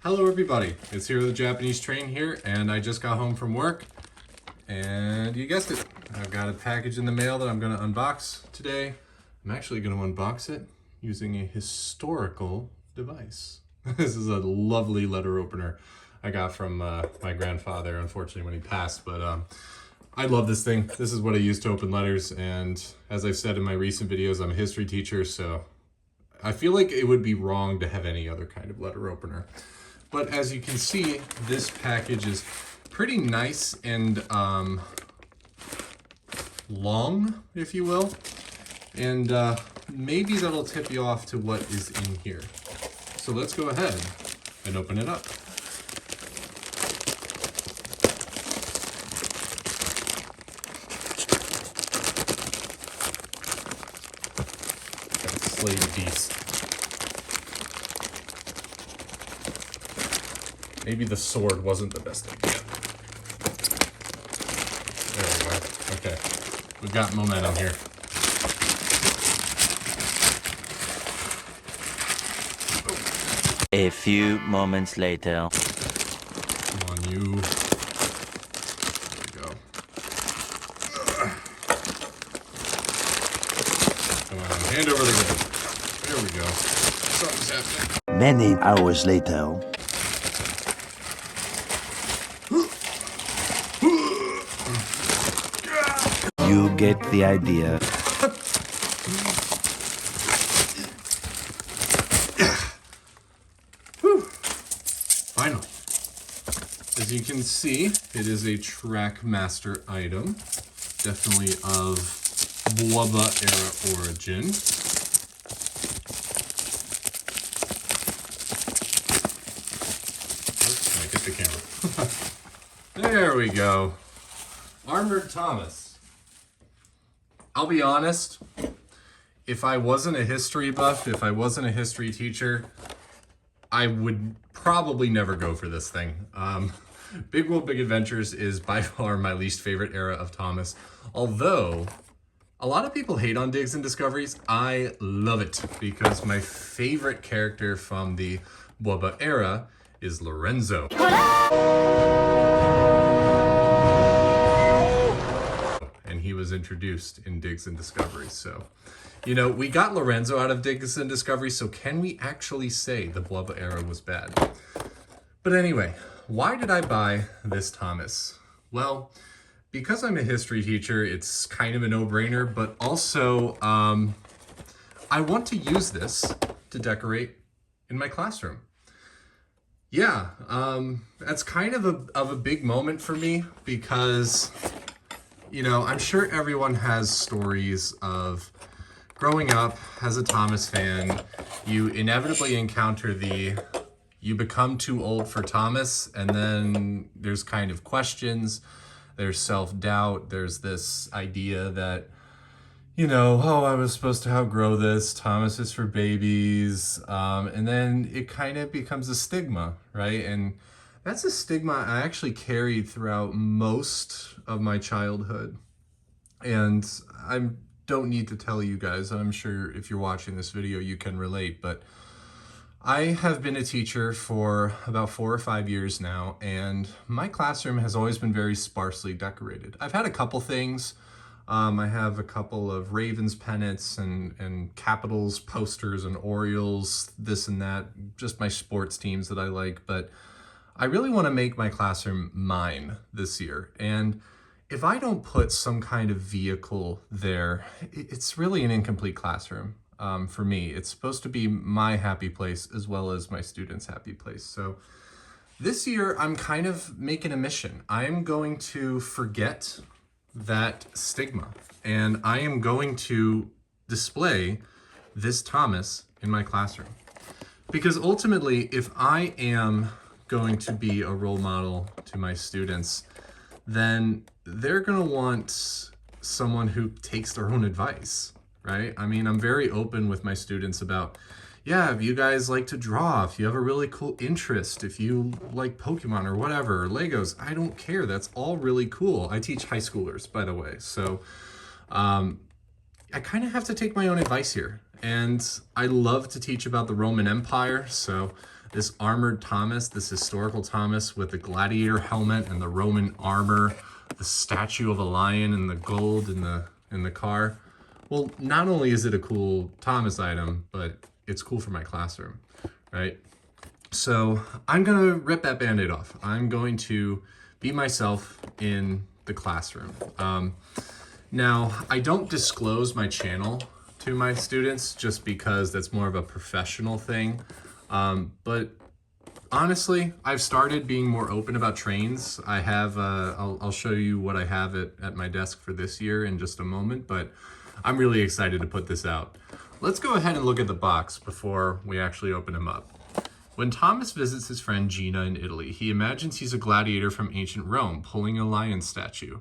Hello everybody, it's Hero the Japanese Train here, and I just got home from work, and you guessed it, I've got a package in the mail that I'm going to unbox today. I'm actually going to unbox it using a historical device. This is a lovely letter opener I got from my grandfather, unfortunately, when he passed, but I love this thing. This is what I use to open letters, and as I've said in my recent videos, I'm a history teacher, so I feel like it would be wrong to have any other kind of letter opener. But as you can see, this package is pretty nice and long, if you will. And maybe that'll tip you off to what is in here. So let's go ahead and open it up. Got a slave piece. Maybe the sword wasn't the best idea. There we go. Okay. We've got momentum here. A few moments later. Come on, you. There we go. Come on, hand over the gun. There we go. Something's happening. Many hours later. You get the idea. Finally. As you can see, it is a Trackmaster item. Definitely of Boba era origin. Oops, I hit the camera. There we go. Armored Thomas. I'll be honest, if I wasn't a history buff, if I wasn't a history teacher, I would probably never go for this thing. Big World, Big Adventures is by far my least favorite era of Thomas. Although, a lot of people hate on Digs and Discoveries. I love it because my favorite character from the Boba era is Lorenzo. And he was introduced in Digs and Discovery. So, you know, we got Lorenzo out of Digs and Discovery, so can we actually say the Boba era was bad? But anyway, why did I buy this Thomas? Well, because I'm a history teacher, it's kind of a no-brainer, but also I want to use this to decorate in my classroom. Yeah, that's kind of a big moment for me because, you know, I'm sure everyone has stories of growing up as a Thomas fan, you inevitably encounter you become too old for Thomas, and then there's kind of questions, there's self-doubt, there's this idea that, you know, oh, I was supposed to outgrow this, Thomas is for babies, and then it kind of becomes a stigma, right? And that's a stigma I actually carried throughout most of my childhood. And I don't need to tell you guys, I'm sure if you're watching this video you can relate, but I have been a teacher for about 4 or 5 years now, and my classroom has always been very sparsely decorated. I've had a couple things. I have a couple of Ravens pennants and Capitals posters and Orioles, this and that, just my sports teams that I like, but I really want to make my classroom mine this year. And if I don't put some kind of vehicle there, it's really an incomplete classroom. For me, it's supposed to be my happy place as well as my students' happy place. So this year, I'm kind of making a mission. I am going to forget that stigma, and I am going to display this Thomas in my classroom. Because ultimately, if I am going to be a role model to my students, then they're going to want someone who takes their own advice. Right? I mean, I'm very open with my students about, yeah, if you guys like to draw, if you have a really cool interest, if you like Pokemon or whatever, or Legos, I don't care. That's all really cool. I teach high schoolers, by the way. So I kind of have to take my own advice here. And I love to teach about the Roman Empire. So This armored Thomas, this historical Thomas with the gladiator helmet and the Roman armor, the statue of a lion and the gold in the car. Well, not only is it a cool Thomas item, but it's cool for my classroom, right? So I'm gonna rip that Band-Aid off. I'm going to be myself in the classroom. Now, I don't disclose my channel to my students just because that's more of a professional thing. But honestly, I've started being more open about trains. I have, I'll show you what I have at my desk for this year in just a moment, but I'm really excited to put this out. Let's go ahead and look at the box before we actually open him up. When Thomas visits his friend Gina in Italy, he imagines he's a gladiator from ancient Rome pulling a lion statue.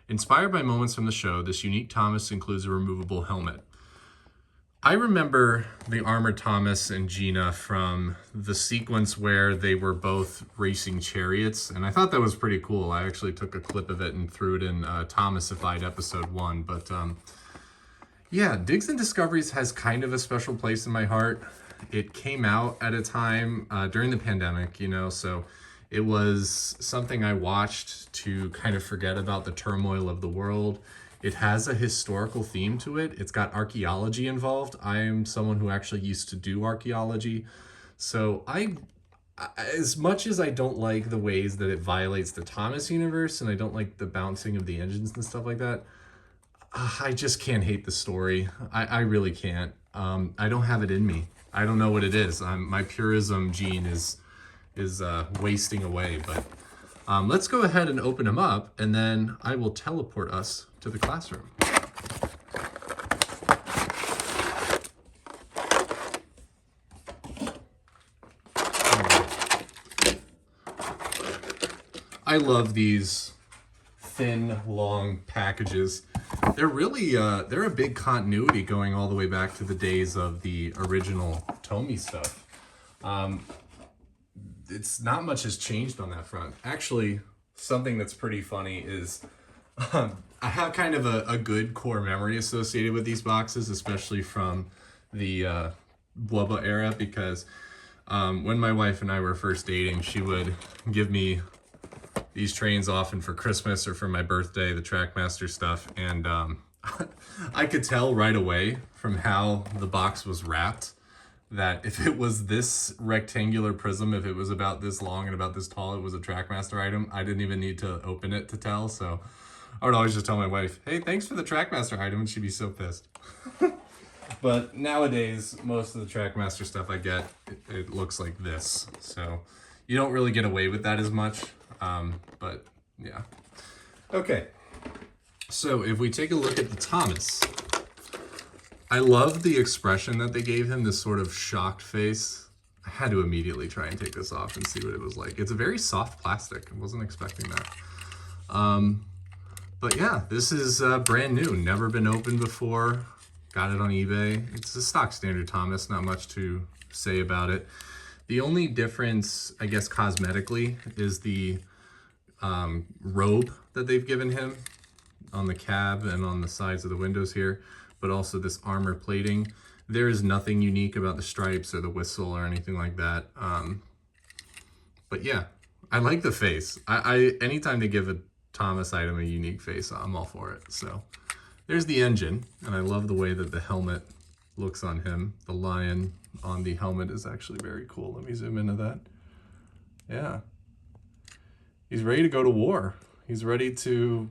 Inspired by moments from the show, this unique Thomas includes a removable helmet. I remember the armored Thomas and Gina from the sequence where they were both racing chariots, and I thought that was pretty cool. I actually took a clip of it and threw it in Thomasified episode 1, but yeah, Digs and Discoveries has kind of a special place in my heart. It came out at a time during the pandemic, you know, so it was something I watched to kind of forget about the turmoil of the world. It has a historical theme to it. It's got archaeology involved. I am someone who actually used to do archaeology. So as much as I don't like the ways that it violates the Thomas universe and I don't like the bouncing of the engines and stuff like that, I just can't hate the story. I really can't. I don't have it in me. I don't know what it is. My purism gene is wasting away, but let's go ahead and open them up, and then I will teleport us to the classroom. I love these thin, long packages. They're really, they're a big continuity going all the way back to the days of the original Tomy stuff. It's not much has changed on that front. Actually, something that's pretty funny is I have kind of a good core memory associated with these boxes, especially from the Blubba era, because when my wife and I were first dating, she would give me these trains often for Christmas or for my birthday, the Trackmaster stuff, and I could tell right away from how the box was wrapped that if it was this rectangular prism, if it was about this long and about this tall, it was a Trackmaster item. I didn't even need to open it to tell, so I would always just tell my wife, hey, thanks for the Trackmaster item, and she'd be so pissed. But nowadays, most of the Trackmaster stuff I get, it looks like this, so you don't really get away with that as much, but yeah. Okay, so if we take a look at the Thomas, I love the expression that they gave him, this sort of shocked face. I had to immediately try and take this off and see what it was like. It's a very soft plastic. I wasn't expecting that. But yeah, this is brand new, never been opened before. Got it on eBay. It's a stock standard Thomas, not much to say about it. The only difference, I guess, cosmetically is the robe that they've given him on the cab and on the sides of the windows here, but also this armor plating. There is nothing unique about the stripes or the whistle or anything like that. But yeah, I like the face. Anytime they give a Thomas item a unique face, I'm all for it. So there's the engine, and I love the way that the helmet looks on him. The lion on the helmet is actually very cool. Let me zoom into that. Yeah. He's ready to go to war. He's ready to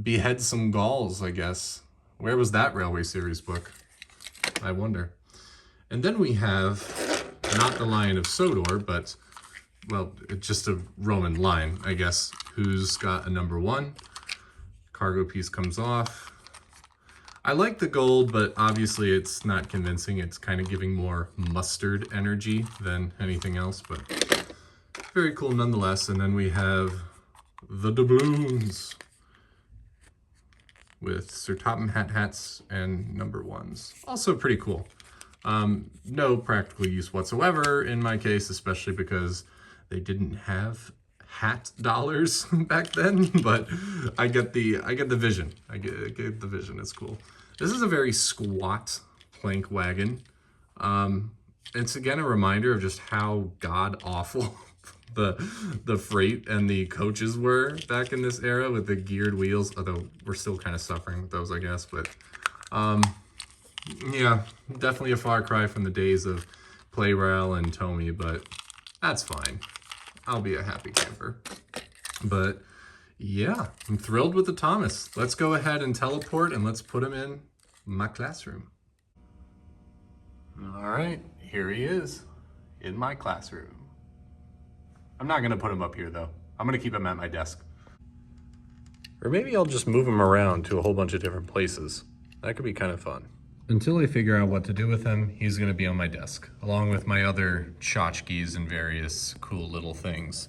behead some Gauls, I guess. Where was that Railway Series book? I wonder. And then we have not the Lion of Sodor, but, well, just a Roman lion, I guess, who's got a number 1. Cargo piece comes off. I like the gold, but obviously it's not convincing. It's kind of giving more mustard energy than anything else, but very cool nonetheless. And then we have the doubloons with Sir Topham Hatt hats and number 1s. Also pretty cool. No practical use whatsoever in my case, especially because they didn't have hat dollars back then, but I get the vision. I get the vision. It's cool. This is a very squat plank wagon. it's again a reminder of just how god awful the freight and the coaches were back in this era with the geared wheels, although we're still kind of suffering with those, I guess. But yeah, definitely a far cry from the days of Playrail and Tomy, but that's fine. I'll be a happy camper. But yeah, I'm thrilled with the Thomas. Let's go ahead and teleport and let's put him in my classroom. All right, here he is in my classroom. I'm not gonna put him up here though. I'm gonna keep him at my desk. Or maybe I'll just move him around to a whole bunch of different places. That could be kind of fun. Until I figure out what to do with him, he's gonna be on my desk, along with my other tchotchkes and various cool little things.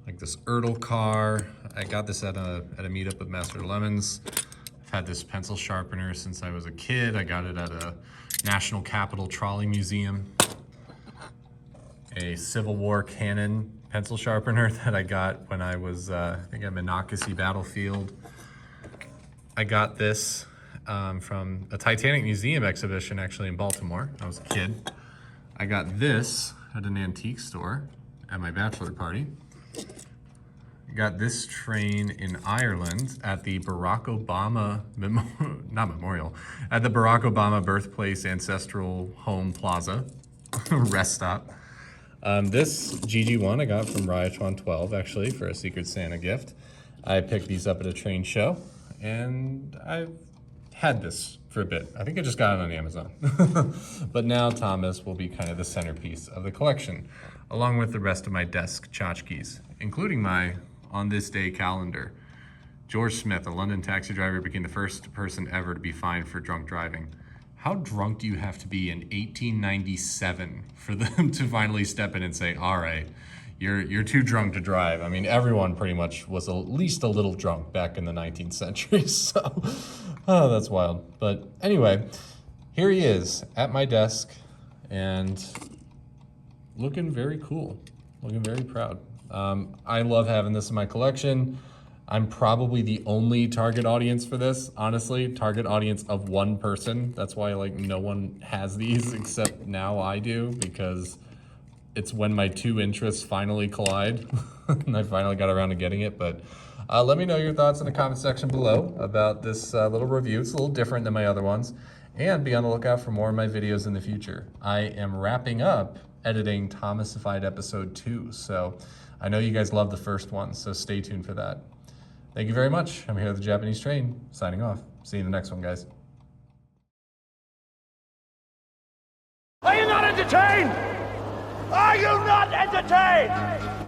Like this Ertl car. I got this at a meetup with Master Lemons. I've had this pencil sharpener since I was a kid. I got it at a National Capital Trolley Museum. A Civil War cannon pencil sharpener that I got when I was, I think at Monocacy Battlefield. I got this from a Titanic Museum exhibition actually in Baltimore. I was a kid. I got this at an antique store at my bachelor party. I got this train in Ireland at the Barack Obama, not memorial, at the Barack Obama Birthplace Ancestral Home Plaza, rest stop. This GG1 I got from Ryatron 12 actually for a Secret Santa gift. I picked these up at a train show and I've had this for a bit. I think I just got it on Amazon. But now Thomas will be kind of the centerpiece of the collection, along with the rest of my desk tchotchkes, including my on this day calendar. George Smith, a London taxi driver, became the first person ever to be fined for drunk driving. How drunk do you have to be in 1897 for them to finally step in and say, all right, you're too drunk to drive? I mean, everyone pretty much was at least a little drunk back in the 19th century, so oh, that's wild. But anyway, here he is at my desk and looking very cool, looking very proud. I love having this in my collection. I'm probably the only target audience for this, honestly. Target audience of one person. That's why like no one has these except now I do, because it's when my two interests finally collide and I finally got around to getting it. But let me know your thoughts in the comment section below about this little review. It's a little different than my other ones, and be on the lookout for more of my videos in the future. I am wrapping up editing Thomasified episode 2, so I know you guys love the first one, so stay tuned for that. Thank you very much. I'm here at the Japanese Train, signing off. See you in the next one, guys. Are you not entertained? Are you not entertained?